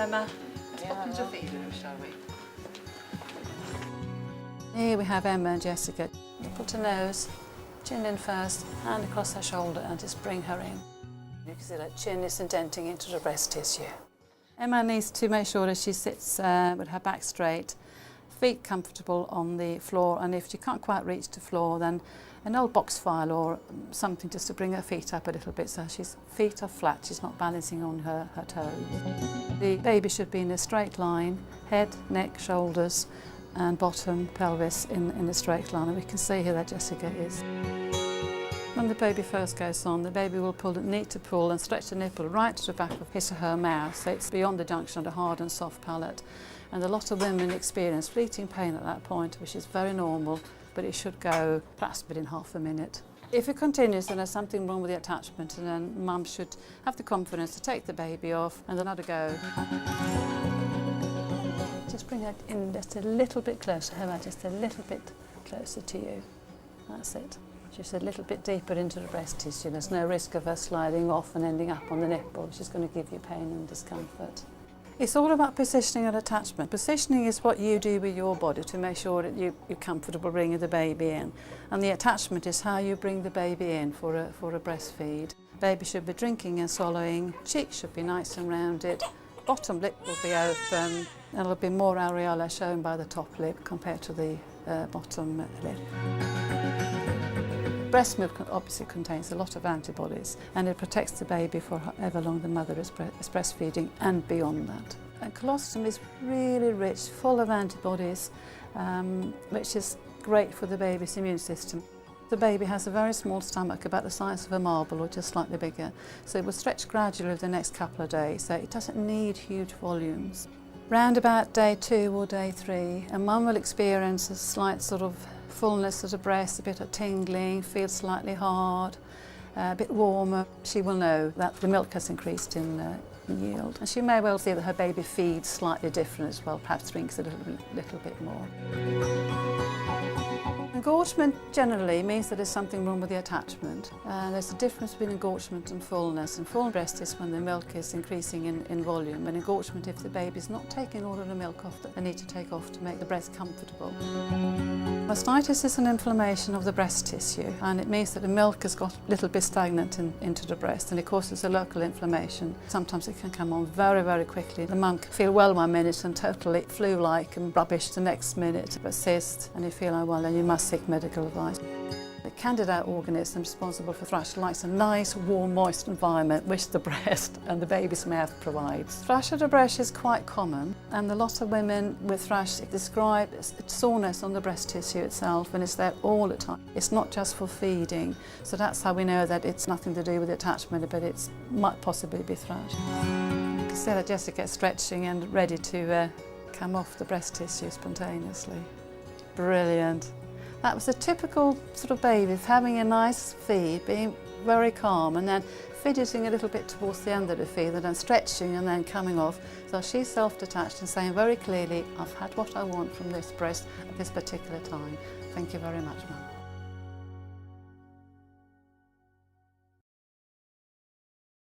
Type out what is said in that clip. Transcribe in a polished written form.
Emma. Let's pop into feeding, shall we? Here we have Emma and Jessica. Nipple to nose, chin in first, hand across her shoulder and just bring her in. You can see that chin is indenting into the breast tissue. Emma needs to make sure that she sits with her back straight, feet comfortable on the floor, and if she can't quite reach the floor, then an old box file or something just to bring her feet up a little bit so she's feet are flat, she's not balancing on her toes. The baby should be in a straight line, head, neck, shoulders and bottom, pelvis in a straight line, and we can see here that Jessica is. When the baby first goes on, the baby will need to pull and stretch the nipple right to the back of his or her mouth, so it's beyond the junction of the hard and soft palate. And a lot of women experience fleeting pain at that point, which is very normal, but it should go perhaps within half a minute. If it continues, then there's something wrong with the attachment, and then mum should have the confidence to take the baby off and another go. Just bring it in just a little bit closer, Emma, just a little bit closer to you. That's it. Just a little bit deeper into the breast tissue. There's no risk of her sliding off and ending up on the nipple, which is going to give you pain and discomfort. It's all about positioning and attachment. Positioning is what you do with your body to make sure that you're comfortable bringing the baby in. And the attachment is how you bring the baby in for a breastfeed. Baby should be drinking and swallowing. Cheeks should be nice and rounded. Bottom lip will be open, and there'll be more areola shown by the top lip compared to the bottom lip. Breast milk obviously contains a lot of antibodies, and it protects the baby for however long the mother is breastfeeding and beyond that. And colostrum is really rich, full of antibodies, which is great for the baby's immune system. The baby has a very small stomach, about the size of a marble or just slightly bigger, so it will stretch gradually over the next couple of days, so it doesn't need huge volumes. Round about day 2 or day 3, a mum will experience a slight sort of fullness of the breast, a bit of tingling, feel slightly hard, a bit warmer. She will know that the milk has increased in yield. And she may well see that her baby feeds slightly different as well, perhaps drinks a little bit more. Engorgement generally means that there's something wrong with the attachment. There's a difference between engorgement and fullness. And full breast is when the milk is increasing in volume, and engorgement if the baby's not taking all of the milk off that they need to take off to make the breast comfortable. Mastitis is an inflammation of the breast tissue, and it means that the milk has got a little bit stagnant into the breast, and it causes a local inflammation. Sometimes it can come on very, very quickly. The mum can feel well 1 minute and totally flu-like and rubbish the next minute. Persist, and you feel unwell, and you must seek medical advice. The Candida organism responsible for thrush likes a nice, warm, moist environment which the breast and the baby's mouth provides. Thrush of the breast is quite common, and a lot of women with thrush describe soreness on the breast tissue itself, and it's there all the time. It's not just for feeding, so that's how we know that it's nothing to do with the attachment, but it might possibly be thrush. You can see that Jessica is stretching and ready to come off the breast tissue spontaneously. Brilliant. That was a typical sort of baby, having a nice feed, being very calm, and then fidgeting a little bit towards the end of the feed, and then stretching and then coming off. So she's self-detached and saying very clearly, I've had what I want from this breast at this particular time. Thank you very much, Mum.